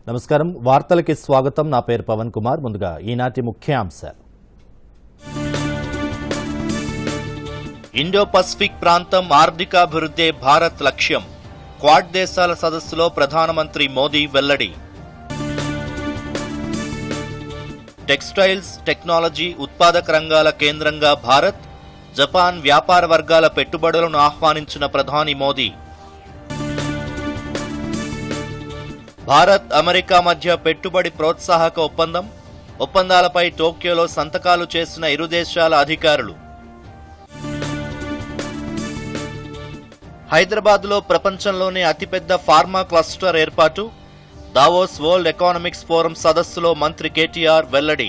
నమస్కారం వార్తలకి స్వాగతం నా పేరు పవన్ కుమార్ ముందుగా ఈనాటి ముఖ్యాంశాలు ఇండో పసిఫిక్ ప్రాంతం ఆర్థికాభివృద్ధే భారత్ లక్ష్యం క్వాడ్ దేశాల సదస్సులో ప్రధానమంత్రి మోదీ వెల్లడి టెక్స్టైల్స్ టెక్నాలజీ ఉత్పాదక రంగాల కేంద్రంగా భారత్ జపాన్ వ్యాపార వర్గాల పెట్టుబడులను ఆహ్వానించిన ప్రధాని మోదీ భారత్ అమెరికా మధ్య పెట్టుబడి ప్రోత్సాహక ఒప్పందాలపై టోక్యోలో సంతకాలు చేసిన ఇరు దేశాల అధికారులు హైదరాబాద్లో ప్రపంచంలోనే అతిపెద్ద ఫార్మా క్లస్టర్ ఏర్పాటు దావోస్ వరల్డ్ ఎకనామిక్స్ ఫోరం సదస్సులో మంత్రి కేటీఆర్ వెల్లడి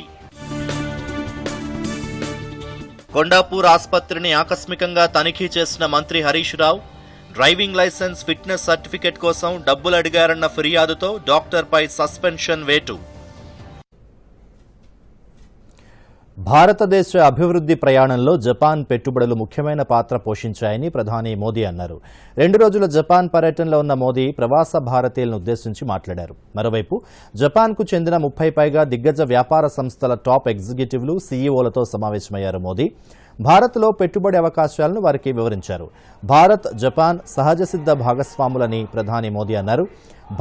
కొండాపూర్ ఆసుపత్రిని ఆకస్మికంగా తనిఖీ చేసిన మంత్రి Harish Rao driving licence fitness certificate కోసం డబ్బులు అడిగారన్న ఫిర్యాదుతో డాక్టర్పై సస్పెన్షన్ వేటు భారతదేశ అభివృద్ధి ప్రయాణంలో జపాన్ పెట్టుబడులు ముఖ్యమైన పాత్ర పోషించాయని ప్రధాని మోదీ అన్నారు. 2 రోజుల జపాన్ పర్యటనలో ఉన్న మోదీ ప్రవాస భారతీయులను ఉద్దేశించి మాట్లాడారు. మరోవైపు జపాన్కు చెందిన 30 పైగా దిగ్గజ వ్యాపార సంస్థల టాప్ ఎగ్జిక్యూటివ్లు సీఈఓలతో సమావేశమయ్యారు. మోదీ భారత్లో పెట్టుబడి అవకాశాలను వారికి వివరించారు. భారత్ జపాన్ సహజ సిద్ధ భాగస్వాములని ప్రధాని మోదీ అన్నారు.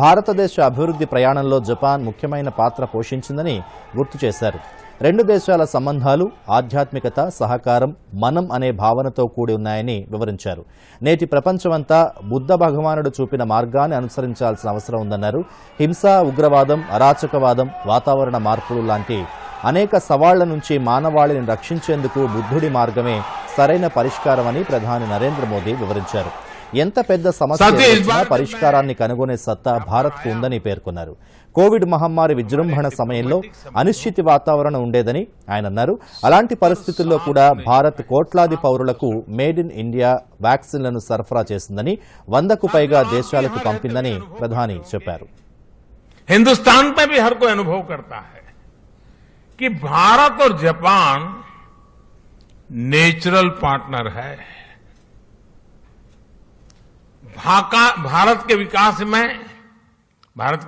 భారతదేశ అభివృద్ధి ప్రయాణంలో జపాన్ ముఖ్యమైన పాత్ర పోషించిందని గుర్తు చేశారు. 2 దేశాల సంబంధాలు ఆధ్యాత్మికత సహకారం మనం అనే భావనతో కూడి ఉన్నాయని వివరించారు. నేటి ప్రపంచమంతా బుద్ధ భగవానుడు చూపిన మార్గాన్ని అనుసరించాల్సిన అవసరం ఉందన్నారు. హింస ఉగ్రవాదం అరాచకవాదం వాతావరణ మార్పులు లాంటి అనేక సవాళ్ల నుంచి మానవాళిని రక్షించేందుకు బుద్ధుడి మార్గమే సరైన పరిష్కారమని ప్రధాని నరేంద్ర మోదీ వివరించారు. ఎంత పెద్ద సమస్య వచ్చినా పరిష్కారాన్ని కనుగొనే సత్తా భారత్కు ఉందని పేర్కొన్నారు. కోవిడ్ మహమ్మారి విజృంభణ సమయంలో అనిశ్చిత వాతావరణం ఉండేదని ఆయన అన్నారు. అలాంటి పరిస్థితుల్లో కూడా భారత్ కోట్లాది పౌరులకు మేడ్ ఇన్ ఇండియా వ్యాక్సిన్లను సరఫరా చేసిందని 100కు పైగా దేశాలకు పంపిందని ప్రధాని చెప్పారు. हिंदुस्तान में भी हर कोई अनुभव करता है कि भारत और जापान नेचुरल पार्टनर है. भारत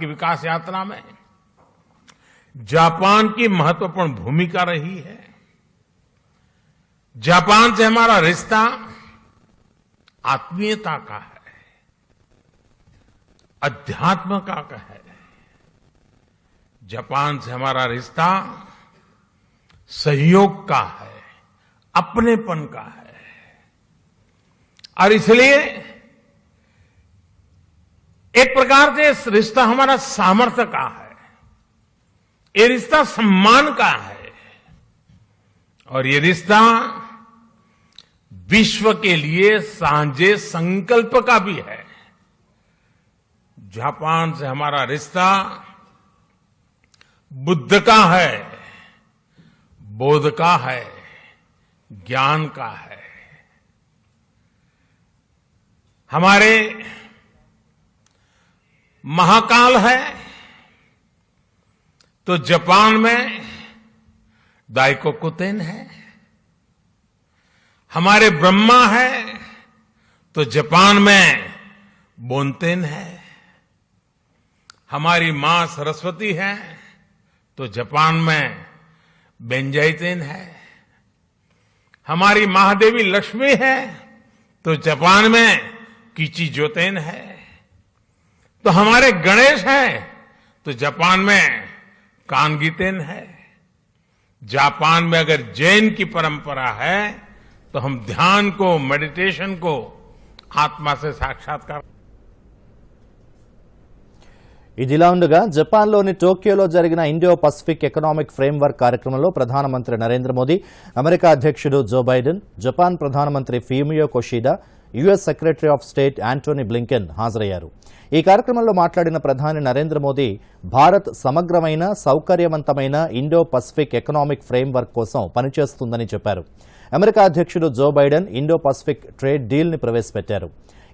की विकास यात्रा में जापान की महत्वपूर्ण भूमिका रही है. जापान से हमारा रिश्ता आत्मीयता का है, अध्यात्म का है. जापान से हमारा रिश्ता सहयोग का है, अपनेपन का है. और इसलिए एक प्रकार से रिश्ता हमारा सामर्थ्य का है, ये रिश्ता सम्मान का है और ये रिश्ता विश्व के लिए साझे संकल्प का भी है. जापान से हमारा रिश्ता बुद्ध का है, बोध का है, ज्ञान का है. हमारे महाकाल है तो जापान में दाइकोकुतेन है. हमारे ब्रह्मा है तो जापान में बोनतेन है. हमारी मां सरस्वती है तो जापान में बेंजाइतेन है. हमारी महादेवी लक्ष्मी है तो जापान में किचिजोतेन है. तो हमारे गणेश हैं तो जापान में कानगीतेन है. जापान में अगर जैन की परंपरा है तो हम ध्यान को मेडिटेशन को आत्मा से साक्षात्कार. ఇదిలా ఉండగా జపాన్లోని టోక్యోలో జరిగిన ఇండో పసిఫిక్ ఎకనామిక్ ఫ్రేమ్వర్క్ కార్యక్రమంలో ప్రధానమంత్రి నరేంద్ర మోదీ అమెరికా అధ్యక్షుడు జో బైడెన్ జపాన్ ప్రధానమంత్రి Fumio Kishida US secretary of state Antony Blinken హాజరయ్యారు. ఈ కార్యక్రమంలో మాట్లాడిన ప్రధాని నరేంద్ర మోదీ భారత్ సమగ్రమైన సౌకర్యవంతమైన ఇండో పసిఫిక్ ఎకనామిక్ ఫ్రేమ్వర్క్ కోసం పనిచేస్తుందని చెప్పారు. అమెరికా అధ్యక్షుడు Joe Biden Indo Pacific trade డీల్ని ప్రవేశపెట్టారు.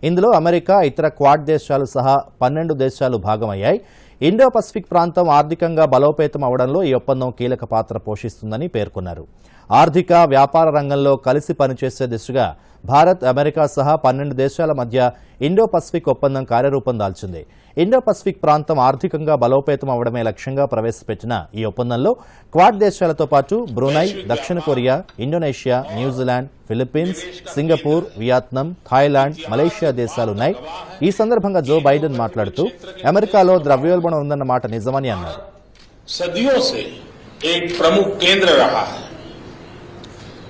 ఇందులో అమెరికా ఇతర క్వాడ్ దేశాలు సహా 12 దేశాలు భాగమయ్యాయి. ఇండో పసిఫిక్ ప్రాంతం ఆర్థికంగా బలోపేతం అవడంలో ఈ ఒప్పందం కీలక పాత్ర పోషిస్తుందని పేర్కొన్నారు. ఆర్థిక వ్యాపార రంగంలో కలిసి పనిచేసే దిశగా భారత్ అమెరికా సహా 12 దేశాల మధ్య ఇండో పసిఫిక్ ఒప్పందం కార్యరూపం దాల్చింది. ఇండో పసిఫిక్ ప్రాంతం ఆర్థికంగా బలోపేతం అవడమే లక్ష్యంగా ప్రవేశపెట్టిన ఈ ఒప్పందంలో క్వాడ్ దేశాలతో పాటు బ్రూనై, దక్షిణ Korea, Indonesia, New Zealand, Philippines, Singapore, Vietnam, Thailand, Malaysia దేశాలున్నాయి. ఈ సందర్భంగా జో బైడెన్ మాట్లాడుతూ అమెరికాలో ద్రవ్యోల్బణం ఉందన్న మాట నిజమని అన్నారు. सदियों से एक प्रमुख केंद्र रहा है.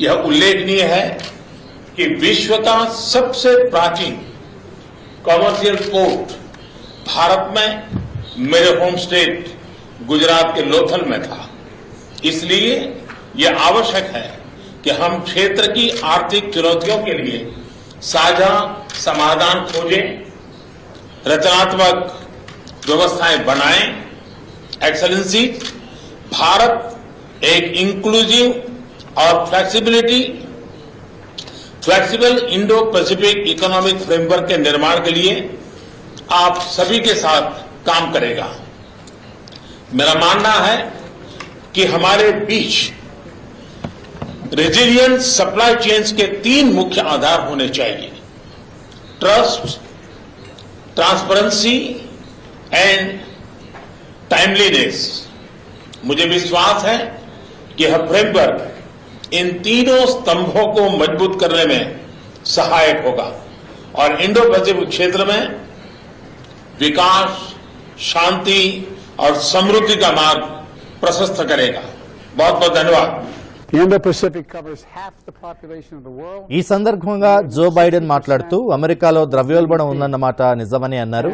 यह उल्लेखनीय है कि विश्व का सबसे प्राचीन कमर्शियल पोर्ट भारत में मेरे होम स्टेट गुजरात के लोथल में था. इसलिए यह आवश्यक है कि हम क्षेत्र की आर्थिक चुनौतियों के लिए साझा समाधान खोजें, रचनात्मक व्यवस्थाएं बनाएं. एक्सेलेंसी, भारत एक इंक्लूसिव और flexible Indo Pacific economic framework के निर्माण के लिए आप सभी के साथ काम करेगा. मेरा मानना है कि हमारे बीच रेजिलिएंट सप्लाई चेन्स के 3 मुख्य आधार होने चाहिए: ट्रस्ट, ट्रांसपेरेंसी एंड टाइमलीनेस. मुझे विश्वास है कि यह फ्रेमवर्क इन तीनों स्तंभों को मजबूत करने में सहायक होगा और इंडो पैसिफिक क्षेत्र में विकास, शांति और समृद्धि का मार्ग प्रशस्त करेगा. बहुत बहुत धन्यवाद. The Indo-Pacific covers half the population of the world. ఈ సందర్భంగా జో బైడెన్ మాట్లాడుతూ అమెరికాలో ద్రవ్యోల్బణం ఉందన్నమాట నిజమని అన్నారు.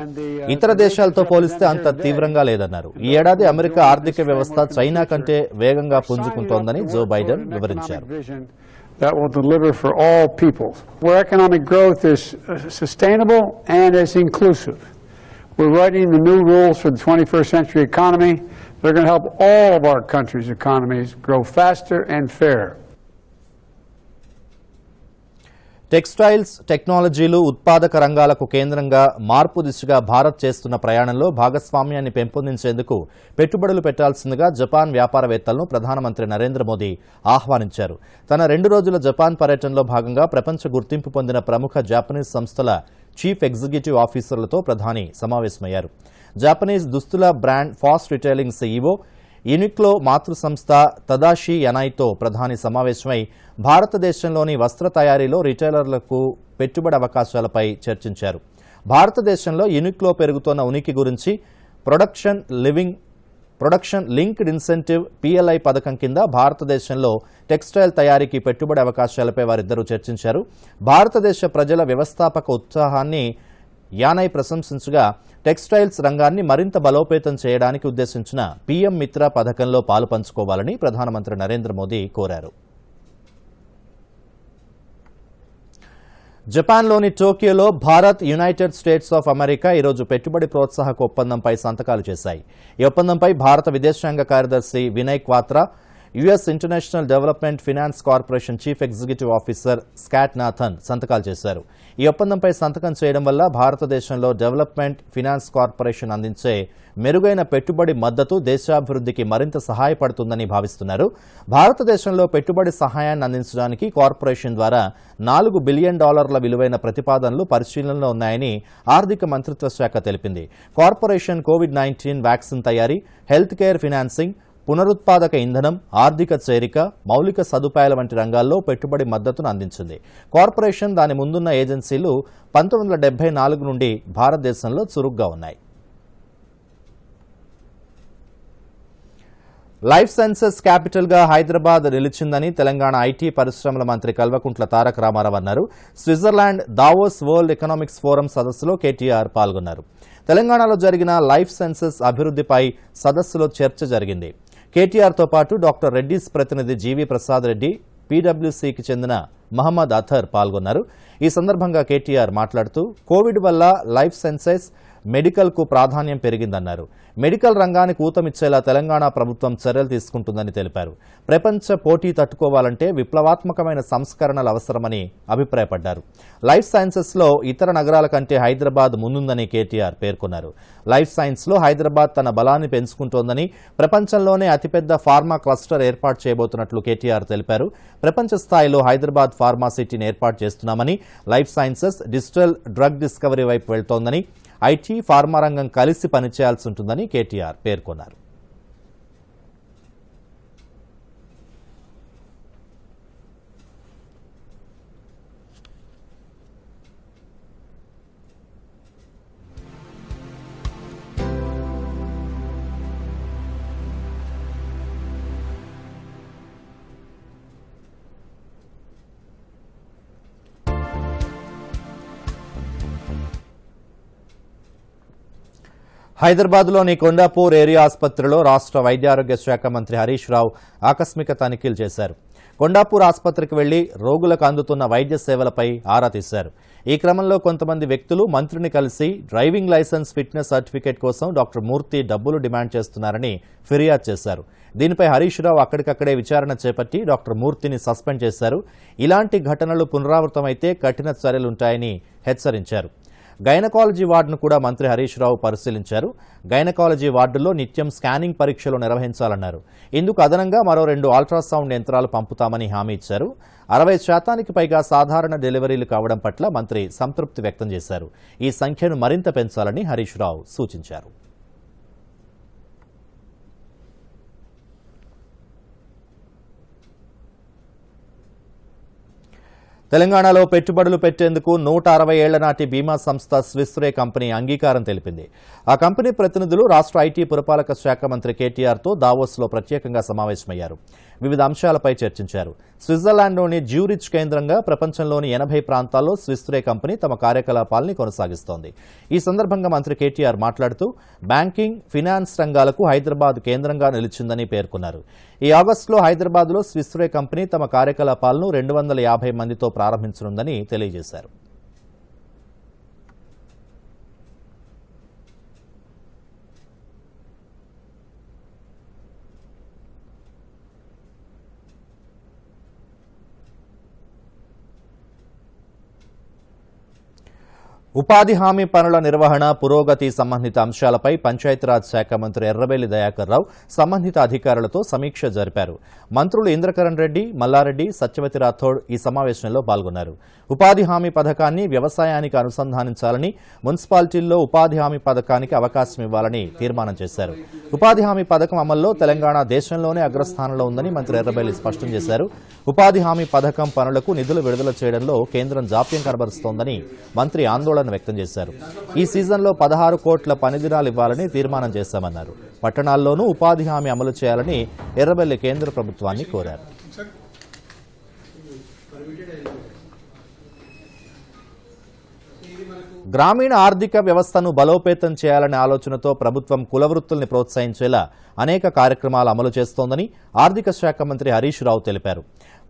ఇతర దేశాలతో పోలిస్తే అంత తీవ్రంగా లేదన్నారు. ఈ ఏడాది అమెరికా ఆర్థిక వ్యవస్థ చైనా కంటే వేగంగా పుంజుకుంటోందని జో బైడెన్ వివరించారు. That will deliver for all people, where economic growth is sustainable and is inclusive. We're writing the new rules for the 21st century economy. They're going to help all of our countries' economies grow faster and fair. Textiles, టెక్నాలజీలు, ఉత్పాదక రంగాలకు కేంద్రంగా మార్పు దిశగా భారత్ చేస్తున్న ప్రయాణంలో భాగస్వామ్యాన్ని పెంపొందించేందుకు పెట్టుబడులు పెట్టాల్సిందిగా జపాన్ వ్యాపారవేత్తలను ప్రధానమంత్రి నరేంద్ర మోదీ ఆహ్వానించారు. తన 2 రోజుల జపాన్ పర్యటనలో భాగంగా ప్రపంచ గుర్తింపు పొందిన ప్రముఖ జాపనీస్ సంస్థల చీఫ్ ఎగ్జిక్యూటివ్ ఆఫీసర్లతో ప్రధాని సమావేశమయ్యారు. జాపనీస్ దుస్తుల బ్రాండ్ ఫాస్ట్ రిటైలింగ్ సీఈఓ, యునిక్లో మాతృ సంస్థ తదాషి యనాయ్తో ప్రధాని సమావేశమై భారతదేశంలోని వస్త్ర తయారీలో రిటైలర్లకు పెట్టుబడి అవకాశాలపై చర్చించారు. భారతదేశంలో యునిక్లో పెరుగుతోన్న ఉనికి గురించి ప్రొడక్షన్ లింక్డ్ ఇన్సెంటివ్ PLI పథకం కింద భారతదేశంలో టెక్స్టైల్ తయారీకి పెట్టుబడి అవకాశాలపై వారిద్దరూ చర్చించారు. భారతదేశ ప్రజల వ్యవస్థాపక ఉత్సాహాన్ని యానయ్ ప్రశంసించగా టెక్స్టైల్స్ రంగాన్ని మరింత బలోపేతం చేయడానికి ఉద్దేశించిన PM మిత్ర పథకంలో పాలు పంచుకోవాలని ప్రధానమంత్రి నరేంద్ర మోదీ కోరారు. జపాన్లోని టోక్యోలో Bharat, United States of America ఈరోజు పెట్టుబడి ప్రోత్సాహక ఒప్పందంపై సంతకాలు చేశాయి. ఈ ఒప్పందంపై భారత విదేశాంగ కార్యదర్శి Vinay Kwatra, US international development finance corporation chief executive officer Scott Nathan సంతకాలు చేశారు. ఈ ఒప్పందంపై సంతకం చేయడం వల్ల భారతదేశంలో డెవలప్మెంట్ ఫినాన్స్ కార్పొరేషన్ అందించే మెరుగైన పెట్టుబడి మద్దతు దేశాభివృద్ధికి మరింత సహాయపడుతుందని భావిస్తున్నారు. భారతదేశంలో పెట్టుబడి సహాయాన్ని అందించడానికి కార్పొరేషన్ ద్వారా $4 బిలియన్ విలువైన ప్రతిపాదనలు పరిశీలనలో ఉన్నాయని ఆర్థిక మంత్రిత్వ శాఖ తెలిపింది. కార్పొరేషన్ కోవిడ్-19 వ్యాక్సిన్ తయారీ, హెల్త్ కేర్ ఫైనాన్సింగ్, పునరుత్పాదక ఇంధనం, ఆర్థిక చేరిక, మౌలిక సదుపాయాల వంటి రంగాల్లో పెట్టుబడి మద్దతును అందించింది. కార్పొరేషన్, దాని ముందున్న ఏజెన్సీలు 1974 నుండి భారతదేశంలో చురుగ్గా ఉన్నాయి. లైఫ్ సైన్సెస్ క్యాపిటల్గా హైదరాబాద్ నిలిచిందని తెలంగాణ ఐటీ పరిశ్రమల మంత్రి కల్వకుంట్ల తారక రామారావు అన్నారు. Switzerland Davos world economics forum సదస్సులో కేటీఆర్ పాల్గొన్నారు. తెలంగాణలో జరిగిన లైఫ్ సైన్సెస్ అభివృద్ధిపై సదస్సులో చర్చ జరిగింది. కేటీఆర్తో పాటు డాక్టర్ రెడ్డిస్ ప్రతినిధి జీవీ ప్రసాద్ రెడ్డి, PwCకి చెందిన మహమ్మద్ అథర్ పాల్గొన్నారు. ఈ సందర్భంగా కేటీఆర్ మాట్లాడుతూ కోవిడ్ వల్ల లైఫ్ సైన్సెస్ మెడికల్కు ప్రాధాన్యం పెరిగిందన్నారు. మెడికల్ రంగానికి ఊతమిచ్చేలా తెలంగాణ ప్రభుత్వం చర్యలు తీసుకుంటుందని తెలిపారు. ప్రపంచ పోటీ తట్టుకోవాలంటే విప్లవాత్మకమైన సంస్కరణలు అవసరమని అభిప్రాయపడ్డారు. లైఫ్ సైన్సెస్లో ఇతర నగరాల కంటే హైదరాబాద్ ముందుందని కేటీఆర్ పేర్కొన్నారు. లైఫ్ సైన్స్లో హైదరాబాద్ తన బలాన్ని పెంచుకుంటోందని, ప్రపంచంలోనే అతిపెద్ద ఫార్మా క్లస్టర్ ఏర్పాటు చేయబోతున్నట్లు కేటీఆర్ తెలిపారు. ప్రపంచ స్థాయిలో హైదరాబాద్ ఫార్మా సిటీని ఏర్పాటు చేస్తున్నామని, life sciences digital drug discovery వైపు వెళ్తోందని, ఐటీ ఫార్మా రంగం కలిసి పనిచేయాల్సి ఉంటుందని కేటీఆర్ పేర్కొన్నారు. హైదరాబాద్లోని కొండాపూర్ ఏరియా ఆసుపత్రిలో రాష్ట్ర వైద్యారోగ్య శాఖ మంత్రి హరీష్ రావు ఆకస్మిక తనిఖీలు చేశారు. కొండాపూర్ ఆసుపత్రికి వెళ్లి రోగులకు అందుతున్న వైద్య సేవలపై ఆరా తీశారు. ఈ క్రమంలో కొంతమంది వ్యక్తులు మంత్రిని కలిసి డ్రైవింగ్ లైసెన్స్ ఫిట్నెస్ సర్టిఫికేట్ కోసం డాక్టర్ మూర్తి డబ్బులు డిమాండ్ చేస్తున్నారని ఫిర్యాదు చేశారు. దీనిపై హరీష్ రావు అక్కడికక్కడే విచారణ చేపట్టి డాక్టర్ మూర్తిని సస్పెండ్ చేశారు. ఇలాంటి ఘటనలు పునరావృతమైతే కఠిన చర్యలుంటాయని హెచ్చరించారు. గైనకాలజీ వార్డును కూడా మంత్రి హరీష్ రావు పరిశీలించారు. గైనకాలజీ వార్డులో నిత్యం స్కానింగ్ పరీక్షలు నిర్వహించాలన్నారు. ఇందుకు అదనంగా మరో 2 అల్ట్రాసౌండ్ యంత్రాలు పంపుతామని హామీ ఇచ్చారు. 60% పైగా సాధారణ డెలివరీలు కావడం పట్ల మంత్రి సంతృప్తి వ్యక్తం చేశారు. ఈ సంఖ్యను మరింత పెంచాలని హరీష్ రావు సూచించారు. తెలంగాణలో పెట్టుబడులు పెట్టేందుకు 160 ఏళ్ల నాటి బీమా సంస్థ స్విస్ రే కంపెనీ అంగీకారం తెలిపింది. ఆ కంపెనీ ప్రతినిధులు రాష్ట్ర ఐటీ పురపాలక శాఖ మంత్రి కేటీఆర్తో దావోస్లో ప్రత్యేకంగా సమావేశమయ్యారు. వివిధ అంశాలపై చర్చించారు. స్విట్జర్లాండ్లోని జ్యూరిచ్ కేంద్రంగా ప్రపంచంలోని 80 ప్రాంతాల్లో స్విస్ రే కంపెనీ తమ కార్యకలాపాలని కొనసాగిస్తోంది. ఈ సందర్భంగా మంత్రి కేటీఆర్ మాట్లాడుతూ బ్యాంకింగ్, ఫినాన్స్ రంగాలకు హైదరాబాద్ కేంద్రంగా నిలిచిందని పేర్కొన్నారు. ఈ ఆగస్టులో హైదరాబాద్లో స్విస్ రే కంపెనీ తమ కార్యకలాపాలను 250 మందితో ప్రారంభించనుందని తెలియజేశారు. ఉపాధి హామీ పనుల నిర్వహణ, పురోగతి సంబంధిత అంశాలపై పంచాయతీరాజ్ శాఖ మంత్రి ఎర్రబెల్లి దయాకర్ రావు సంబంధిత అధికారులతో సమీక్ష జరిపారు. మంత్రులు ఇంద్రకరణ్ రెడ్డి, మల్లారెడ్డి, సత్యవతి రాథోడ్ ఈ సమావేశంలో పాల్గొన్నారు. ఉపాధి హామీ పథకాన్ని వ్యవసాయానికి అనుసంధానించాలని, మున్సిపాలిటీల్లో ఉపాధి హామీ పథకానికి అవకాశం ఇవ్వాలని తీర్మానం చేశారు. ఉపాధి హామీ పథకం అమల్లో తెలంగాణ దేశంలోనే అగ్రస్థానంలో ఉందని మంత్రి ఎర్రబెల్లి స్పష్టం చేశారు. ఉపాధి హామీ పథకం పనులకు నిధులు విడుదల చేయడంలో కేంద్రం జాప్యం కనబరుస్తోందని మంత్రి ఆందోళన వ్యక్తం చేశారు. ఈ సీజన్లో 16 కోట్ల పనిదినాలు ఇవ్వాలని తీర్మానం చేశామన్నారు. పట్టణాల్లోనూ ఉపాధి హామీ అమలు చేయాలని ఎర్రబెల్లి కేంద్ర ప్రభుత్వాన్ని కోరారు. గ్రామీణ ఆర్థిక వ్యవస్థను బలోపేతం చేయాలనే ఆలోచనతో ప్రభుత్వం కులవృత్తుల్ని ప్రోత్సహించేలా అనేక కార్యక్రమాలు అమలు చేస్తోందని ఆర్థిక శాఖ మంత్రి హరీష్ రావు తెలిపారు.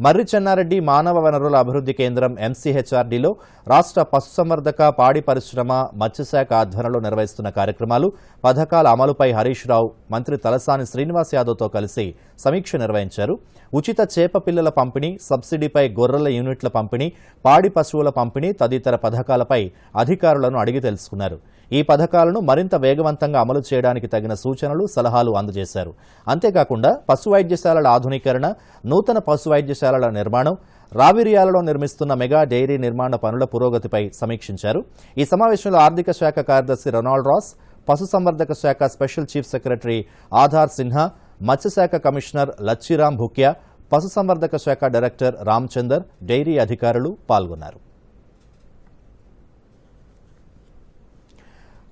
మర్రి చెన్నారెడ్డి మానవ వనరుల అభివృద్ధి కేంద్రం ఎంసీహెచ్ఆర్డీలో రాష్ట్ర పశుసంవర్ధక, పాడి పరిశ్రమ, మత్స్యశాఖ ఆధ్వర్యంలో నిర్వహిస్తున్న కార్యక్రమాలు, పథకాల అమలుపై హరీష్ రావు మంత్రి తలసాని శ్రీనివాస్ యాదవ్తో కలిసి సమీక్ష నిర్వహించారు. ఉచిత చేప పిల్లల పంపిణీ, సబ్సిడీపై గొర్రెల యూనిట్ల పంపిణీ, పాడి పశువుల పంపిణీ తదితర పథకాలపై అధికారులను అడిగి తెలుసుకున్నారు. ఈ పథకాలను మరింత వేగవంతంగా అమలు చేయడానికి తగిన సూచనలు, సలహాలు అందజేశారు. అంతేకాకుండా పశు వైద్యశాలల ఆధునీకరణ, నూతన పశు వైద్యశాలల నిర్మాణం, రావిరియాలలో నిర్మిస్తున్న మెగా డైరీ నిర్మాణ పనుల పురోగతిపై సమీక్షించారు. ఈ సమావేశంలో ఆర్థిక శాఖ కార్యదర్శి రొనాల్డ్ రాస్, పశుసంవర్ధక శాఖ special chief secretary Adhar Sinha, మత్స్యశాఖ కమిషనర్ లచ్చిరామ్ భుక్యా, పశుసంవర్ధక శాఖ డైరెక్టర్ రామచందర్, డైరీ అధికారులు పాల్గొన్నారు.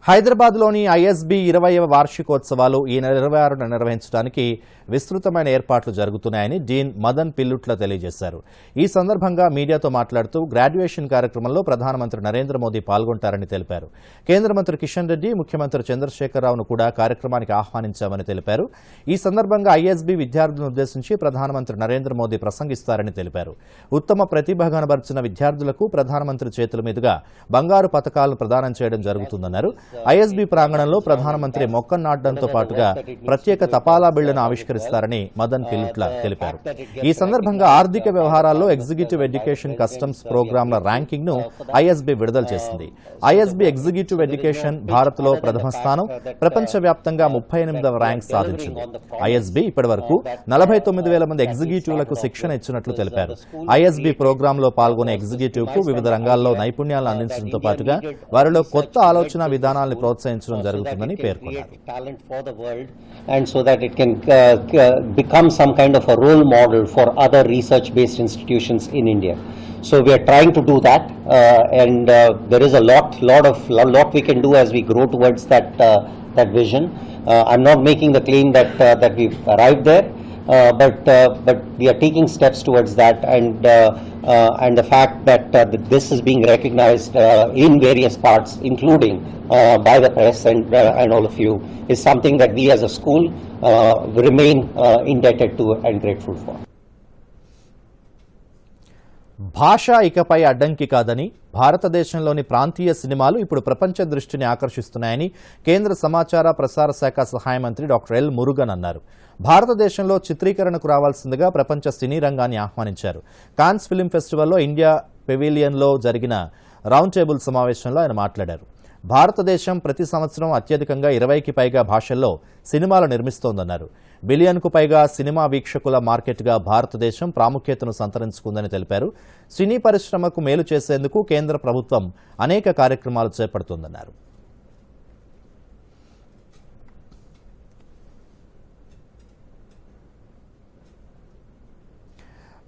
హైదరాబాద్లోని ఐఎస్బీ 20వ వార్షికోత్సవాలు ఈ నెల 26న నిర్వహించడానికి విస్తృతమైన ఏర్పాట్లు జరుగుతున్నాయని డీన్ మదన్ పిల్లుట్ల తెలియజేశారు. ఈ సందర్భంగా మీడియాతో మాట్లాడుతూ గ్రాడ్యుయేషన్ కార్యక్రమంలో ప్రధానమంత్రి నరేంద్ర మోదీ పాల్గొంటారని తెలిపారు. కేంద్ర మంత్రి కిషన్ రెడ్డి, ముఖ్యమంత్రి చంద్రశేఖరరావును కూడా కార్యక్రమానికి ఆహ్వానించామని తెలిపారు. ఈ సందర్భంగా ఐఎస్బీ విద్యార్థులను ఉద్దేశించి ప్రధానమంత్రి నరేంద్ర మోదీ ప్రసంగిస్తారని తెలిపారు. ఉత్తమ ప్రతిభ కనబర్చిన విద్యార్థులకు ప్రధానమంత్రి చేతుల మీదుగా బంగారు పతకాలను ప్రదానం చేయడం జరుగుతుందన్నారు. ఐఎస్బీ ప్రాంగణంలో ప్రధానమంత్రి మొక్కను నాటడంతో పాటుగా ప్రత్యేక తపాలా బిళ్లను ఆవిష్కరిస్తారని మదన్ పిలుట్ల తెలిపారు. ఈ సందర్భంగా ఆర్థిక వ్యవహారాల్లో ఎగ్జిక్యూటివ్ ఎడ్యుకేషన్ కస్టమ్స్ ప్రోగ్రాంల ర్యాంకింగ్ ను ఐఎస్బీ విడుదల చేసింది. ఐఎస్బీ ఎగ్జిక్యూటివ్ ఎడ్యుకేషన్ భారత్లో ప్రథమ స్థానం, ప్రపంచవ్యాప్తంగా 38వ ర్యాంక్ సాధించింది. ఐఎస్బీ ఇప్పటివరకు 49,000 మంది ఎగ్జిక్యూటివ్లకు శిక్షణ ఇచ్చినట్లు తెలిపారు. ఐఎస్బీ ప్రోగ్రాంలో పాల్గొనే ఎగ్జిక్యూటివ్ కు వివిధ రంగాల్లో నైపుణ్యాలను అందించడంతో పాటుగా వారిలో కొత్త ఆలోచన విధానాలను ప్రోత్సహించడం జరుగుతుందని పేర్కొన్నారు. And so that it can become some kind of a role model for other research-based institutions in India. So we are trying to do that, and there is a lot we can do as we grow towards that vision. I'm not making the claim that we've arrived there, but we are taking steps towards that, and the fact that this is being recognized in various parts, including by the press and all of you, is something that we as a school remain indebted to and grateful for. భాష ఇకపై అడ్డంకి కాదని, భారతదేశంలోని ప్రాంతీయ సినిమాలు ఇప్పుడు ప్రపంచ దృష్టిని ఆకర్షిస్తున్నాయని కేంద్ర సమాచార ప్రసార శాఖ సహాయ మంత్రి డాక్టర్ ఎల్ మురుగన్ అన్నారు. భారతదేశంలో చిత్రీకరణకు రావాల్సిందిగా ప్రపంచ సినీ రంగాన్ని ఆహ్వానించారు. కాన్స్ ఫిల్మ్ ఫెస్టివల్లో ఇండియా పెవిలియన్లో జరిగిన రౌండ్ టేబుల్ సమావేశంలో ఆయన మాట్లాడారు. భారతదేశం ప్రతి సంవత్సరం అత్యధికంగా 20కి పైగా భాషల్లో సినిమాలు నిర్మిస్తోందన్నారు. బిలియన్కు పైగా సినిమా వీక్షకుల మార్కెట్గా భారతదేశం ప్రాముఖ్యతను సంతరించుకుందని తెలిపారు. సినీ పరిశ్రమకు మేలు చేసేందుకు కేంద్ర ప్రభుత్వం అనేక కార్యక్రమాలు చేపడుతోందన్నారు.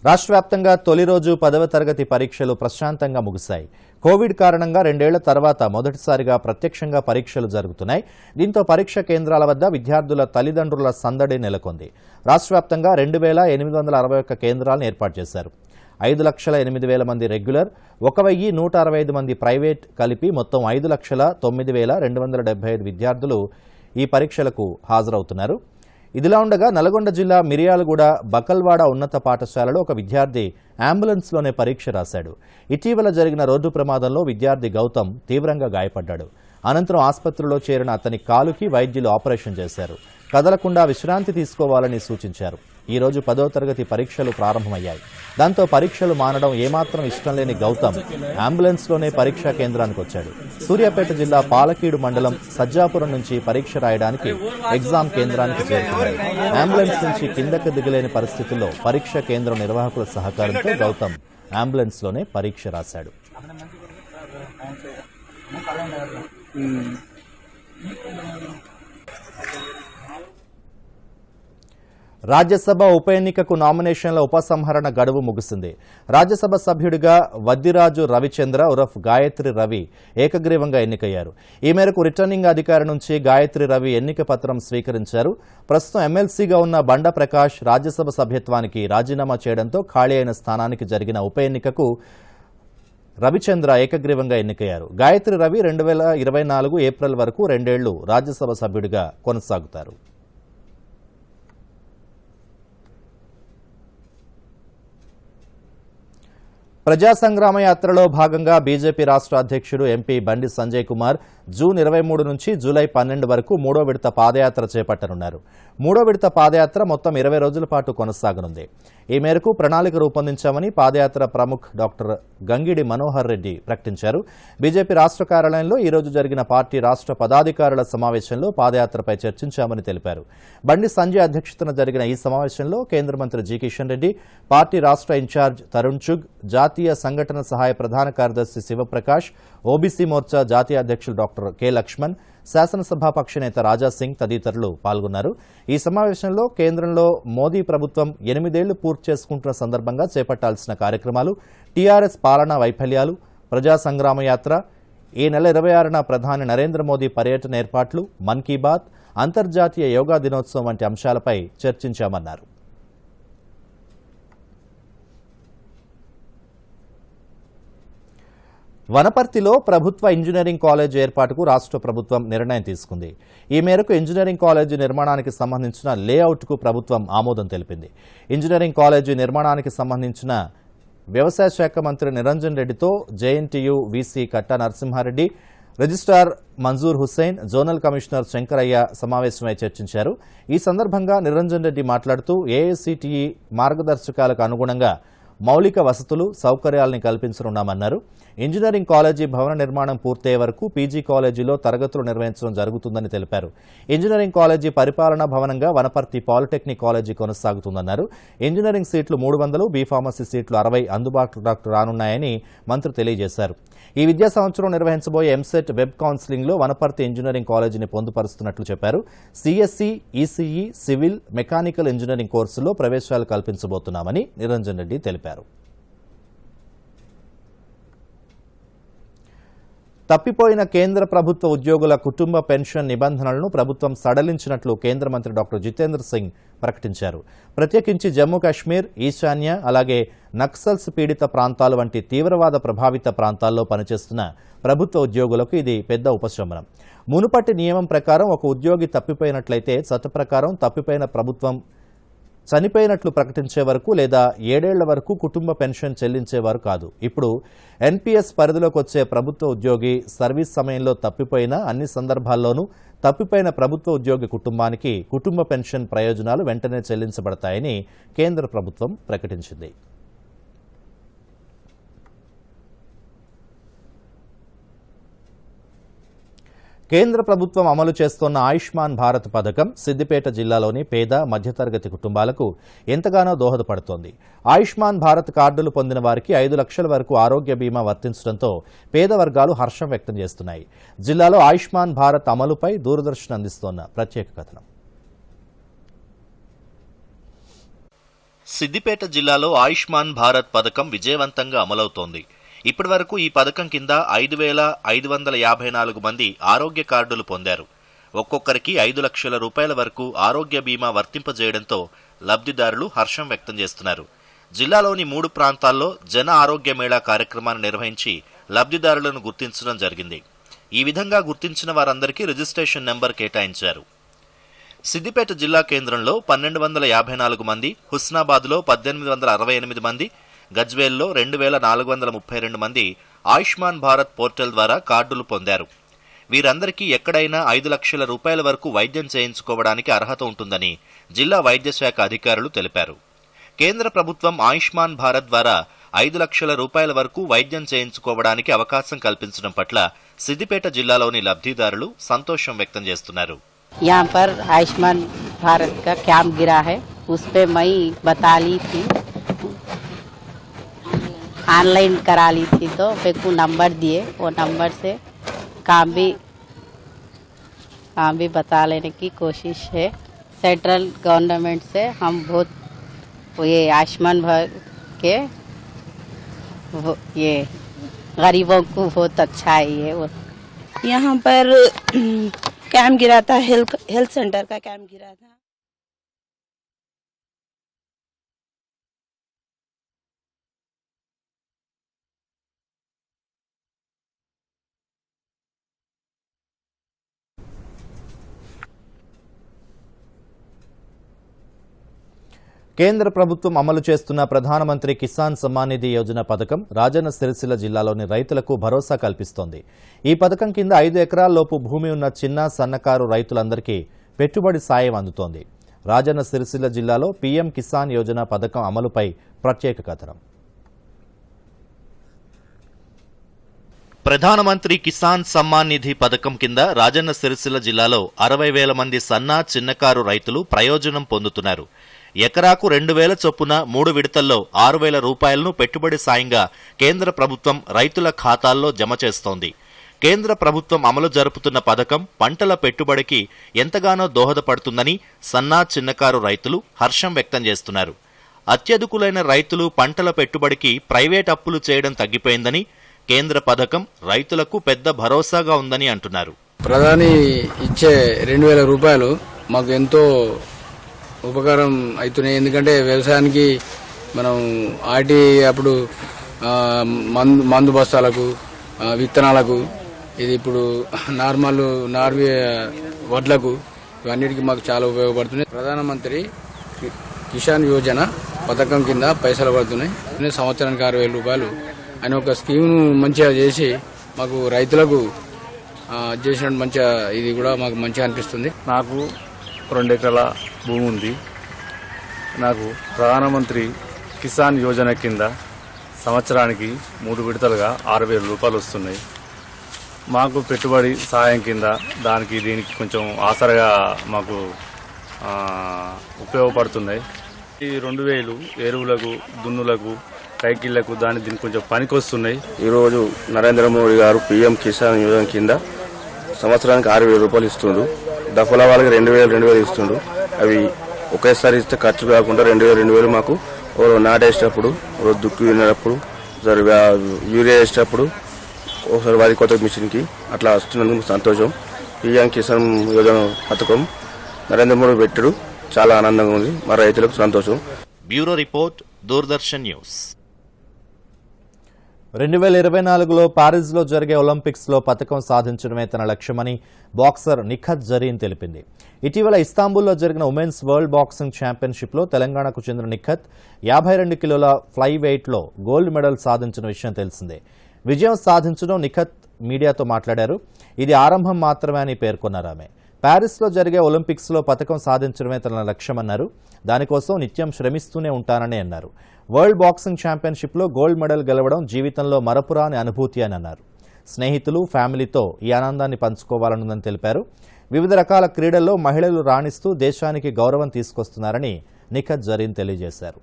రాష్ట్ర వ్యాప్తంగా తొలి రోజు 10వ తరగతి పరీక్షలు ప్రశాంతంగా ముగిశాయి. కోవిడ్ కారణంగా 2 ఏళ్ల తర్వాత మొదటిసారిగా ప్రత్యక్షంగా పరీక్షలు జరుగుతున్నాయి. దీంతో పరీక్ష కేంద్రాల వద్ద విద్యార్థుల తల్లిదండ్రుల సందడి నెలకొంది. రాష్ట్ర వ్యాప్తంగా 2,861 కేంద్రాలను ఏర్పాటు చేశారు. 5,08,000 మంది రెగ్యులర్, 1,165 మంది ప్రైవేట్ కలిపి మొత్తం 5,09,275 విద్యార్థులు ఈ పరీక్షలకు హాజరవుతున్నారు. ఇదిలా ఉండగా నల్గొండ జిల్లా మిర్యాలగూడ బకల్వాడ ఉన్నత పాఠశాలలో ఒక విద్యార్థి అంబులెన్స్లోనే పరీక్ష రాశాడు. ఇటీవల జరిగిన రోడ్డు ప్రమాదంలో విద్యార్థి గౌతమ్ తీవ్రంగా గాయపడ్డాడు. అనంతరం ఆసుపత్రిలో చేరిన అతని కాలుకి వైద్యులు ఆపరేషన్ చేశారు. కదలకుండా విశ్రాంతి తీసుకోవాలని సూచించారు. ఈ రోజు 10వ తరగతి పరీక్షలు ప్రారంభమయ్యాయి. దాంతో పరీక్షలు మానడం ఏమాత్రం ఇష్టం లేని గౌతమ్ అంబులెన్స్లోనే పరీక్షా కేంద్రానికి వచ్చాడు. సూర్యాపేట జిల్లా పాలకీడు మండలం సజ్జాపురం నుంచి పరీక్ష రాయడానికి ఎగ్జామ్ కేంద్రానికి చేరుకున్నాడు. అంబులెన్స్ నుంచి కిందకు దిగలేని పరిస్థితుల్లో పరీక్ష కేంద్రం నిర్వాహకుల సహకారంతో గౌతమ్ అంబులెన్స్లోనే పరీక్ష రాశాడు. రాజ్యసభ ఉప ఎన్నికకు నామినేషన్ల ఉపసంహరణ గడువు ముగిసింది. రాజ్యసభ సభ్యుడిగా వద్దిరాజు రవిచంద్ర ఉరఫ్ గాయత్రి రవి ఏకగ్రీవంగా ఎన్నికయ్యారు. ఈ మేరకు రిటర్నింగ్ అధికారి నుంచి గాయత్రి రవి ఎన్నిక పత్రం స్వీకరించారు. ప్రస్తుతం ఎమ్మెల్సీగా ఉన్న బండ ప్రకాష్ రాజ్యసభ సభ్యత్వానికి రాజీనామా చేయడంతో ఖాళీ అయిన స్థానానికి జరిగిన ఉప ఎన్నికకు రవిచంద్ర ఏకగ్రీవంగా ఎన్నికయ్యారు. గాయత్రి రవి 2024 ఏప్రిల్ వరకు 2 ఏళ్లు రాజ్యసభ సభ్యుడిగా కొనసాగుతారు. ప్రజా సంగ్రామ యాత్రలో భాగంగా బీజేపీ రాష్ట్ర అధ్యక్షుడు ఎంపీ బండి సంజయ్ కుమార్ జూన్ 23 నుంచి జూలై 12 వరకు 3వ విడత పాదయాత్ర చేపట్టనున్నారు. 3వ విడత పాదయాత్ర మొత్తం 20 రోజుల పాటు కొనసాగనుంది. ఈ మేరకు ప్రణాళిక రూపొందించామని పాదయాత్ర ప్రముఖ్ డాక్టర్ గంగిడి మనోహర్ రెడ్డి ప్రకటించారు. బీజేపీ రాష్ట్ర కార్యాలయంలో ఈ రోజు జరిగిన పార్టీ రాష్ట్ర పదాధికారుల సమావేశంలో పాదయాత్రపై చర్చించామని తెలిపారు. బండి సంజయ్ అధ్యక్షతన జరిగిన ఈ సమావేశంలో కేంద్ర మంత్రి జి కిషన్ రెడ్డి, పార్టీ రాష్ట్ర ఇన్ఛార్జ్ తరుణ్ చుగ్, జాతీయ సంఘటన సహాయ ప్రధాన కార్యదర్శి శివప్రకాష్, ఓబీసీ మోర్చా జాతీయ అధ్యక్షులు డాక్టర్ కె లక్ష్మణ్, శాసనసభాపక్ష నేత రాజాసింగ్ తదితరులు పాల్గొన్నారు. ఈ సమావేశంలో కేంద్రంలో మోదీ ప్రభుత్వం 8 ఏళ్లు పూర్తి చేసుకుంటున్న సందర్భంగా చేపట్టాల్సిన కార్యక్రమాలు, టీఆర్ఎస్ పాలనా వైఫల్యాలు, ప్రజా సంగ్రామ యాత్ర, ఈ నెల 26న ప్రధాని నరేంద్ర మోదీ పర్యటన ఏర్పాట్లు, మన్ కీ బాత్, అంతర్జాతీయ యోగా దినోత్సవం వంటి అంశాలపై చర్చించామన్నారు. వనపర్తిలో ప్రభుత్వ ఇంజనీరింగ్ కాలేజ్ ఏర్పాటుకు రాష్ట్ర ప్రభుత్వం నిర్ణయం తీసుకుంది. ఈ మేరకు ఇంజనీరింగ్ కాలేజీ నిర్మాణానికి సంబంధించిన లేఅవుట్కు ప్రభుత్వం ఆమోదం తెలిపింది. ఇంజనీరింగ్ కాలేజీ నిర్మాణానికి సంబంధించిన వ్యవసాయ శాఖ మంత్రి నిరంజన్ రెడ్డితో JNTU VC Katta Narasimha Reddy, registrar Manzoor Hussain, zonal commissioner Shankaraiah సమావేశమై చర్చించారు. ఈ సందర్భంగా నిరంజన్ రెడ్డి మాట్లాడుతూ ఏఐసిటిఈ మార్గదర్శకాలకు అనుగుణంగా మౌలిక వసతులు, సౌకర్యాలను కల్పించనున్నామన్నారు. ఇంజనీరింగ్ కాలేజీ భవన నిర్మాణం పూర్తయ్యే వరకు పీజీ కాలేజీలో తరగతులు నిర్వహించడం జరుగుతుందని తెలిపారు. ఇంజనీరింగ్ కాలేజీ పరిపాలనా భవనంగా వనపర్తి పాలిటెక్నిక్ కాలేజీ కొనసాగుతుందన్నారు. ఇంజనీరింగ్ సీట్లు 300, బీఫార్మసీ సీట్లు 60 అందుబాటులోకి రానున్నాయని మంత్రి తెలియజేశారు. ఈ విద్యా సంవత్సరం నిర్వహించబోయే ఎంసెట్ వెబ్ కౌన్సిలింగ్లో వనపర్తి ఇంజనీరింగ్ కాలేజీని పొందుపరుస్తున్నట్లు చెప్పారు. CSC, ECE, civil, mechanical engineering కోర్సుల్లో ప్రవేశాలు కల్పించబోతున్నామని నిరంజన్ రెడ్డి తెలిపారు. తప్పిపోయిన కేంద్ర ప్రభుత్వ ఉద్యోగుల కుటుంబ పెన్షన్ నిబంధనలను ప్రభుత్వం సడలించినట్లు కేంద్ర మంత్రి డాక్టర్ జితేంద్ర సింగ్ ప్రకటించారు. ప్రత్యేకించి జమ్మూ కాశ్మీర్, ఈశాన్య, అలాగే నక్సల్స్ పీడిత ప్రాంతాలు వంటి తీవ్రవాద ప్రభావిత ప్రాంతాల్లో పనిచేస్తున్న ప్రభుత్వ ఉద్యోగులకు ఇది పెద్ద ఉపశమనం. మునుపటి నియమం ప్రకారం ఒక ఉద్యోగి తప్పిపోయినట్లయితే చట్ట ప్రకారం తప్పిపోయిన ప్రభుత్వం చనిపోయినట్లు ప్రకటించే వరకు లేదా 7 ఏళ్ల వరకు కుటుంబ పెన్షన్ చెల్లించేవారు కాదు. ఇప్పుడు ఎన్పీఎస్ పరిధిలోకి వచ్చే ప్రభుత్వ ఉద్యోగి సర్వీస్ సమయంలో తప్పిపోయిన అన్ని సందర్భాల్లోనూ తప్పిపోయిన ప్రభుత్వ ఉద్యోగి కుటుంబానికి కుటుంబ పెన్షన్ ప్రయోజనాలు వెంటనే చెల్లించబడతాయని కేంద్ర ప్రభుత్వం ప్రకటించింది. కేంద్ర ప్రభుత్వం అమలు చేస్తోన్న ఆయుష్మాన్ భారత్ పథకం సిద్దిపేట జిల్లాలోని పేద, మధ్యతరగతి కుటుంబాలకు ఎంతగానో దోహదపడుతోంది. ఆయుష్మాన్ భారత్ కార్డులు పొందిన వారికి 5 లక్షల వరకు ఆరోగ్య బీమా వర్తించడంతో పేద వర్గాలు హర్షం వ్యక్తం చేస్తున్నాయి. జిల్లాలో ఆయుష్మాన్ భారత్ అమలుపై దూరదర్శన్ అందిస్తోన్న ప్రత్యేక కథనం. సిద్దిపేట జిల్లాలో ఆయుష్మాన్ భారత్ పథకం విజయవంతంగా అమలవుతోంది. ఇప్పటి వరకు ఈ పథకం కింద 5,554 మంది ఆరోగ్య కార్డులు పొందారు. ఒక్కొక్కరికి 5 లక్షల రూపాయల వరకు ఆరోగ్య బీమా వర్తింపజేయడంతో లబ్ధిదారులు హర్షం వ్యక్తం చేస్తున్నారు. జిల్లాలోని 3 ప్రాంతాల్లో జన ఆరోగ్య మేళా కార్యక్రమాన్ని నిర్వహించి లబ్ధిదారులను గుర్తించడం జరిగింది. ఈ విధంగా గుర్తించిన వారందరికీ రిజిస్ట్రేషన్ నెంబర్ కేటాయించారు. సిద్దిపేట జిల్లా కేంద్రంలో 1,254 మంది, హుస్నాబాద్లో 1,868 మంది, గజ్వేల్లో 2,432 మంది ఆయుష్మాన్ భారత్ పోర్టల్ ద్వారా కార్డులు పొందారు. వీరందరికీ ఎక్కడైనా 5 లక్షల రూపాయల వరకు వైద్యం చేయించుకోవడానికి అర్హత ఉంటుందని జిల్లా వైద్య శాఖ అధికారులు తెలిపారు. కేంద్ర ప్రభుత్వం ఆయుష్మాన్ భారత్ ద్వారా 5 లక్షల రూపాయల వరకు వైద్యం చేయించుకోవడానికి అవకాశం కల్పించడం పట్ల సిద్దిపేట జిల్లాలోని లబ్ధిదారులు సంతోషం వ్యక్తం చేస్తున్నారు. यहाँ पर आयुष्मान भारत का कैंप गिरा है, उस पे मैं बता ली थी, ऑनलाइन करा ली थी, तो मेरे को नंबर दिए, वो नंबर से काम भी बता लेने की कोशिश है. सेंट्रल गवर्नमेंट से हम बहुत ये आयुष्मान भारत के ये गरीबों को बहुत अच्छा है. ये यहाँ पर कैंप गिरा था, हेल्थ सेंटर का कैंप गिरा था. కేంద్ర ప్రభుత్వం అమలు చేస్తున్న ప్రధానమంత్రి కిసాన్ సమ్మాన్ నిధి యోజన పథకం రాజన్న సిరిసిల్ల జిల్లాలోని రైతులకు భరోసా కల్పిస్తోంది. ఈ పథకం కింద 5 ఎకరాల్లోపు భూమి ఉన్న చిన్న, సన్నకారు రైతులందరికీ పెట్టుబడి సాయం అందుతోంది. రాజన్న సిరిసిల్ల జిల్లాలో పీఎం కిసాన్ యోజన పథకం అమలుపై ప్రత్యేక కథనం. ప్రధానమంత్రి కిసాన్ సమ్మాన్ నిధి పథకం కింద రాజన్న సిరిసిల్ల జిల్లాలో 60,000 మంది సన్న, చిన్నకారు రైతులు ప్రయోజనం పొందుతున్నారు. ఎకరాకు 2,000 చొప్పున 3 విడతల్లో 6,000 రూపాయలను పెట్టుబడి సాయంగా కేంద్ర ప్రభుత్వం రైతుల ఖాతాల్లో జమ చేస్తోంది. కేంద్ర ప్రభుత్వం అమలు జరుపుతున్న పథకం పంటల పెట్టుబడికి ఎంతగానో దోహదపడుతుందని సన్న, చిన్నకారు రైతులు హర్షం వ్యక్తం చేస్తున్నారు. అత్యధికులైన రైతులు పంటల పెట్టుబడికి ప్రైవేట్ అప్పులు చేయడం తగ్గిపోయిందని, కేంద్ర పథకం రైతులకు పెద్ద భరోసాగా ఉందని అంటున్నారు. ప్రధాని ఇచ్చే 2,000 రూపాయలు మాకు ఎంతో ఉపకారం అవుతున్నాయి. ఎందుకంటే వ్యవసాయానికి మనం ఆర్టీ అప్పుడు మందు బస్తాలకు, విత్తనాలకు, ఇది ఇప్పుడు నార్మల్ వడ్లకు, ఇవన్నిటికీ మాకు చాలా ఉపయోగపడుతున్నాయి. ప్రధానమంత్రి కిసాన్ యోజన పథకం కింద పైసలు పడుతున్నాయి. సంవత్సరానికి 6,000 రూపాయలు ఆయన ఒక స్కీమ్ను మంచిగా చేసి మాకు రైతులకు చేసిన మంచిగా ఇది కూడా మాకు మంచిగా అనిపిస్తుంది. నాకు 2 ఎకరాల భూమి ఉంది. నాకు ప్రధానమంత్రి కిసాన్ యోజన కింద సంవత్సరానికి 3 విడతలుగా 6,000 రూపాయలు వస్తున్నాయి. మాకు పెట్టుబడి సహాయం కింద దానికి దీనికి కొంచెం ఆసరగా మాకు ఉపయోగపడుతున్నాయి. ఈ 2,000 ఎరువులకు, దున్నులకు, కైకిళ్లకు దీనికి కొంచెం పనికి వస్తున్నాయి. ఈరోజు నరేంద్ర మోడీ గారు పీఎం కిసాన్ యోజన కింద సంవత్సరానికి 6,000 రూపాయలు ఇస్తుండ్రు. దఫల వాళ్ళకి 2,000 ఇస్తుండ్రు. అవి ఒకేసారి ఇస్తే ఖర్చు కాకుండా 2,000 మాకు నాటేసేటప్పుడు, దుక్కు వినేటప్పుడు, యూరియా వేసేటప్పుడు, ఒకసారి వరి కొత్త మిషన్కి అట్లా వస్తున్నందుకు సంతోషం. పీఎం కిసాన్ యోజన పథకం నరేంద్ర మోడీ పెట్టాడు, చాలా ఆనందంగా ఉంది. మా రైతులకు సంతోషం. Bureau report, Doordarshan news. 2024లో పారిస్లో జరిగే ఒలింపిక్స్లో పతకం సాధించడమే తన లక్ష్యమని బాక్సర్ నిఖత్ జరీన్ తెలిపింది. ఇటీవల ఇస్తాంబుల్లో జరిగిన ఉమెన్స్ వరల్డ్ బాక్సింగ్ ఛాంపియన్షిప్లో తెలంగాణకు చెందిన నిఖత్ 52 కిలోల ఫ్లై వెయిట్లో గోల్డ్ మెడల్ సాధించిన విషయం తెలిసిందే. విజయం సాధించడం నిఖత్ మీడియాతో మాట్లాడారు. ఇది ఆరంభం మాత్రమే అని పేర్కొన్నారు ఆమె. ప్యారిస్లో జరిగే ఒలింపిక్స్లో పతకం సాధించడమే తన లక్ష్యమన్నారు. దానికోసం నిత్యం శ్రమిస్తూనే ఉంటానని అన్నారు. వరల్డ్ బాక్సింగ్ ఛాంపియన్షిప్లో గోల్డ్ మెడల్ గెలవడం జీవితంలో మరపురాని అనుభూతి అని అన్నారు. స్నేహితులు, ఫ్యామిలీతో ఈ ఆనందాన్ని పంచుకోవాలనుందని తెలిపారు. వివిధ రకాల క్రీడల్లో మహిళలు రాణిస్తూ దేశానికి గౌరవం తీసుకొస్తున్నారని నిఖత్ జరీన్ తెలియజేశారు.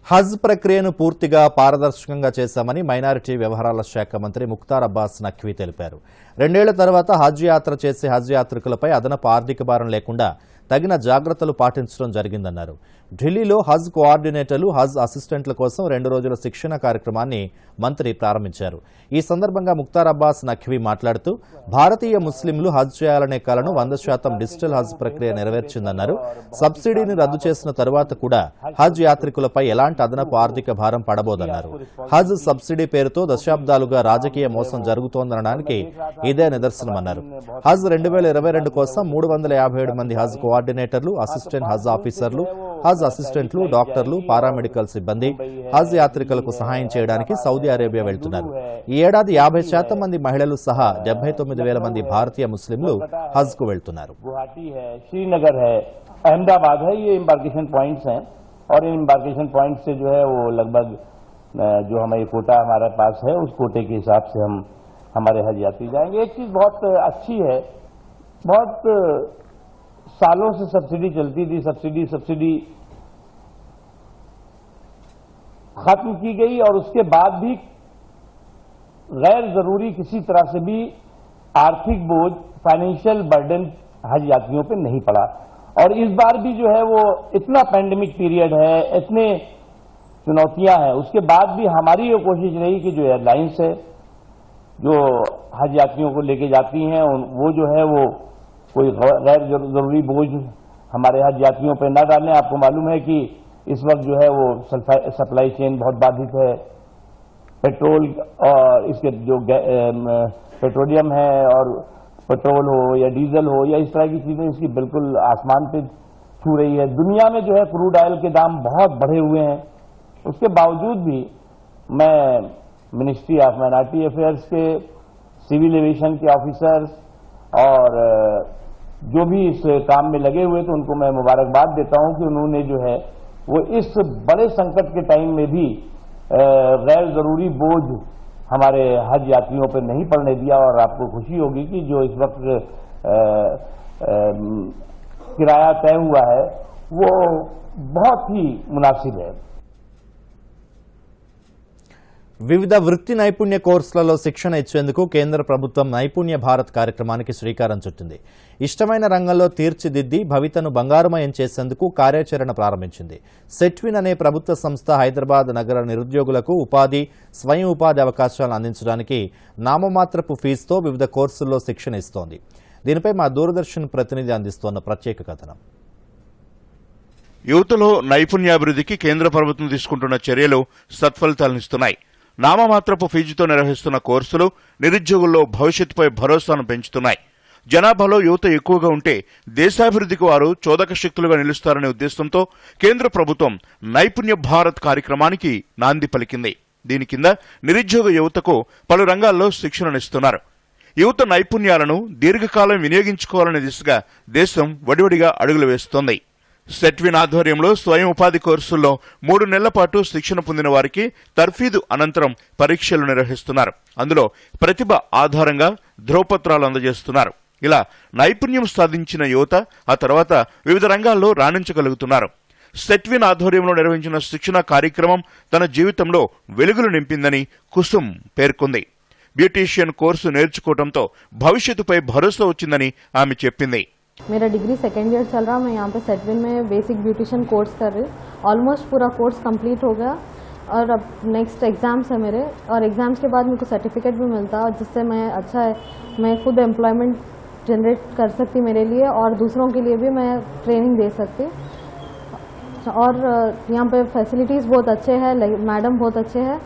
హజ్ ప్రక్రియను పూర్తిగా పారదర్శకంగా చేశామని మైనారిటీ వ్యవహారాల శాఖ మంత్రి ముఖ్తార్ అబ్బాస్ నఖ్వీ తెలిపారు. 2 ఏళ్ల తర్వాత హజ్ యాత్ర చేసే హజ్ యాత్రికులపై అదనపు ఆర్థిక భారం లేకుండా తగిన జాగ్రత్తలు పాటించడం జరిగిందన్నారు. ఢిల్లీలో హజ్ కోఆర్డినేటర్లు, హజ్ అసిస్టెంట్ల కోసం 2 రోజుల శిక్షణ కార్యక్రమాన్ని మంత్రి ప్రారంభించారు. ఈ సందర్భంగా ముఖ్తార్ అబ్బాస్ నఖ్వీ మాట్లాడుతూ భారతీయ ముస్లింలు హజ్ చేయాలనే కలను 100% డిజిటల్ హజ్ ప్రక్రియ నెరవేర్చిందన్నారు. సబ్సిడీని రద్దు చేసిన తరువాత కూడా హజ్ యాత్రికులపై ఎలాంటి అదనపు ఆర్థిక భారం పడబోదన్నారు. హజ్ సబ్సిడీ పేరుతో దశాబ్దాలుగా రాజకీయ మోసం జరుగుతోందనడానికి ఇదే నిదర్శనమన్నారు. హజ్ 2022 కోసం 357 మంది హజ్ కోఆర్డినేటర్లు, అసిస్టెంట్ హజ్ ఆఫీసర్లు, హజ్ అసిస్టెంట్లు, డాక్టర్లు, పారామెడికల్ సిబ్బంది హజ్ యాత్రికులకు సహాయం చేయడానికి సౌదీ అరేబియా వెళ్తున్నారు. ఈ ఏడాది 50% మంది మహిళలు సహా 79,000 మంది భారతీయ ముస్లింలు హజ్ కు వెళ్తున్నారు. गुवाहाटी है, श्रीनगर है, अहमदाबाद है, ये एम्बार्केशन पॉइंट्स हैं और इन एम्बार्केशन पॉइंट से जो है वो लगभग जो हमारी कोटा हमारे पास है उस कोटे के हिसाब से हम हमारे हज यात्री जाएंगे. एक चीज बहुत अच्छी है, बहुत सालों से सब्सिडी चलती थी, सब्सिडी खत्म की गई और उसके बाद भी गैर जरूरी किसी तरह से भी आर्थिक बोझ, फाइनेंशियल बर्डन हज यात्रियों पे नहीं पड़ा. और इस बार भी जो है वो इतना पैंडेमिक पीरियड है, इतने चुनौतियां हैं, उसके बाद भी हमारी ये कोशिश रही कि जो एयरलाइंस है जो हज यात्रियों को लेके जाती हैं वो जो है वो कोई गैर जरूरी बोझ हमारे हज यात्रियों पर न डालें. आपको मालूम है कि इस वक्त जो है वो सप्लाई चेन बहुत बाधित है. पेट्रोल और इसके जो पेट्रोलियम है और पेट्रोल हो या डीजल हो या इस तरह की चीजें इसकी बिल्कुल आसमान पे छू रही है. दुनिया में जो है क्रूड ऑयल के दाम बहुत बढ़े हुए हैं. उसके बावजूद भी मैं मिनिस्ट्री ऑफ माइनॉरिटी अफेयर्स के, सिविल एविएशन के ऑफिसर्स और जो भी इस काम में लगे हुए थे उनको मैं मुबारकबाद देता हूं कि उन्होंने जो है वो इस बड़े संकट के टाइम में भी गैर जरूरी बोझ हमारे हज यात्रियों पर नहीं पड़ने दिया. और आपको खुशी होगी कि जो इस वक्त किराया तय हुआ है वो बहुत ही मुनासिब है. వివిధ వృత్తి నైపుణ్య కోర్సులలో శిక్షణ ఇచ్చేందుకు కేంద్ర ప్రభుత్వం నైపుణ్య భారత్ కార్యక్రమానికి శ్రీకారం చుట్టింది. ఇష్టమైన రంగంలో తీర్చిదిద్ది భవితను బంగారుమయం చేసేందుకు కార్యాచరణ ప్రారంభించింది. సెట్విన్ అనే ప్రభుత్వ సంస్థ హైదరాబాద్ నగర నిరుద్యోగులకు ఉపాధి, స్వయం ఉపాధి అవకాశాలను అందించడానికి నామమాత్రపు ఫీజుతో వివిధ కోర్సుల్లో శిక్షణ ఇస్తోంది. దీనిపై మా దూరదర్శన్ ప్రతినిధి అందిస్తోన్న ప్రత్యేక కథనం. యువతలో నైపుణ్యాభివృద్ధికి కేంద్ర ప్రభుత్వం తీసుకుంటున్న చర్యలు సత్ఫలితాలనిస్తున్నాయి. నామమాత్రపు ఫీజుతో నిర్వహిస్తున్న కోర్సులు నిరుద్యోగుల్లో భవిష్యత్తుపై భరోసాను పెంచుతున్నాయి. జనాభాలో యువత ఎక్కువగా ఉంటే దేశాభివృద్ధికి వారు చోదక శక్తులుగా నిలుస్తారనే ఉద్దేశంతో కేంద్ర ప్రభుత్వం నైపుణ్య భారత్ కార్యక్రమానికి నాంది పలికింది. దీని కింద నిరుద్యోగ యువతకు పలు రంగాల్లో శిక్షణనిస్తున్నారు. యువత నైపుణ్యాలను దీర్ఘకాలం వినియోగించుకోవాలనే దిశగా దేశం వడివడిగా అడుగులు వేస్తోంది. సెట్విన్ ఆధ్వర్యంలో స్వయం ఉపాధి కోర్సుల్లో 3 నెలల పాటు శిక్షణ పొందిన వారికి తర్ఫీదు అనంతరం పరీక్షలు నిర్వహిస్తున్నారు. అందులో ప్రతిభ ఆధారంగా ధ్రువపత్రాలు అందజేస్తున్నారు. ఇలా నైపుణ్యం సాధించిన యువత ఆ తర్వాత వివిధ రంగాల్లో రాణించగలుగుతున్నారు. సెట్విన్ ఆధ్వర్యంలో నిర్వహించిన శిక్షణ కార్యక్రమం తన జీవితంలో వెలుగులు నింపిందని కుసుమ్ పేర్కొంది. బ్యూటీషియన్ కోర్సు నేర్చుకోవడంతో భవిష్యత్తుపై భరోసా వచ్చిందని ఆమె చెప్పింది. मेरा डिग्री सेकेंड ईयर चल रहा, मैं यहाँ पे सेटविन में बेसिक ब्यूटिशियन कोर्स कर रही हूँ. ऑलमोस्ट पूरा कोर्स कंप्लीट हो गया और अब नेक्स्ट एग्जाम्स है मेरे, और एग्जाम्स के बाद मेरे को सर्टिफिकेट भी मिलता है जिससे मैं खुद एम्प्लॉयमेंट जनरेट कर सकती मेरे लिए और दूसरों के लिए भी मैं ट्रेनिंग दे सकती. और यहाँ पे फैसिलिटीज़ बहुत अच्छे हैं, मैडम बहुत अच्छे हैं,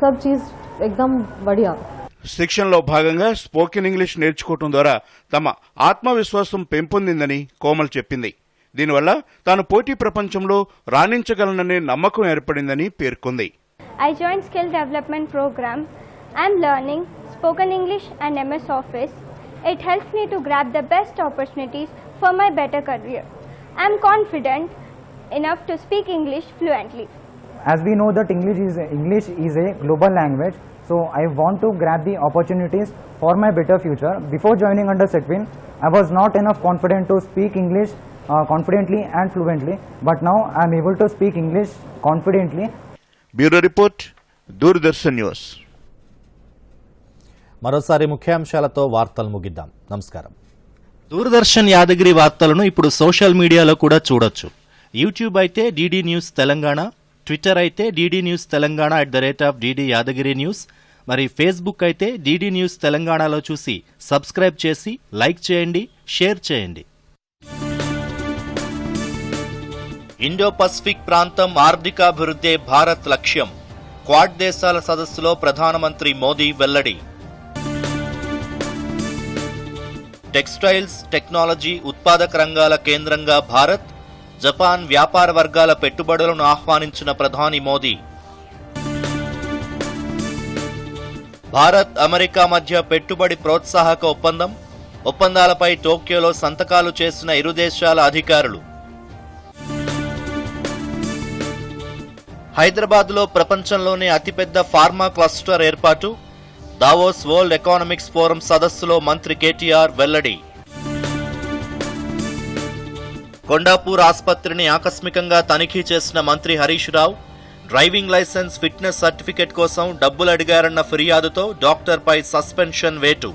सब चीज़ एकदम बढ़िया. శిక్షణలో భాగంగా స్పోకెన్ ఇంగ్లీష్ నేర్చుకోవడం ద్వారా తమ ఆత్మవిశ్వాసం పెంపొందిందని కోమల్ చెప్పింది. దీనివల్ల తాను పోటీ ప్రపంచంలో రాణించగలననే నమ్మకం ఏర్పడిందని పేర్కొంది. I joined skill development program. I am learning spoken English and MS Office. It helps me to grab the best opportunities for my better career. I am confident enough to speak English fluently. As we know that English is a global language. So I want to grab the opportunities for my better future. Before joining under Setwin, I was not enough confident to speak English confidently and fluently, but now I am able to speak English confidently. Bureau Report, Doordarshan News. మరోసారి ముఖ్యాంశాలతో వార్తలు ముగిద్దాం. నమస్కారం. దూరదర్శన్ యాదగిరి వార్తలను ఇప్పుడు social మీడియాలో కూడా చూడొచ్చు. YouTube అయితే డిడి న్యూస్ తెలంగాణ, ట్విట్టర్ అయితే DD news Telangana @DD Yadagiri news, మరి ఫేస్బుక్ అయితే డిడి న్యూస్ తెలంగాణలో చూసి సబ్స్క్రైబ్ చేసి లైక్ చేయండి, షేర్ చేయండి. ఇండో పసిఫిక్ ప్రాంతం ఆర్థికాభివృద్ధే భారత్ లక్ష్యం. క్వాడ్ దేశాల సదస్సులో ప్రధానమంత్రి మోదీ వెల్లడి. టెక్స్టైల్స్, టెక్నాలజీ, ఉత్పాదక రంగాల కేంద్రంగా భారత్, జపాన్ వ్యాపార వర్గాల పెట్టుబడులను ఆహ్వానించిన ప్రధాని మోదీ. భారత్, అమెరికా మధ్య పెట్టుబడి ప్రోత్సాహక ఒప్పందాలపై టోక్యోలో సంతకాలు చేసిన ఇరు దేశాల అధికారులు. హైదరాబాద్లో ప్రపంచంలోనే అతిపెద్ద ఫార్మా క్లస్టర్ ఏర్పాటు. దావోస్ వరల్డ్ ఎకనామిక్స్ ఫోరం సదస్సులో మంత్రి కేటీఆర్ వెల్లడి. కొండాపూర్ ఆసుపత్రిని ఆకస్మికంగా తనిఖీ చేసిన మంత్రి Harish Rao. Driving licence, fitness certificate కోసం డబ్బులు అడిగారన్న ఫిర్యాదుతో డాక్టర్పై సస్పెన్షన్ వేటు.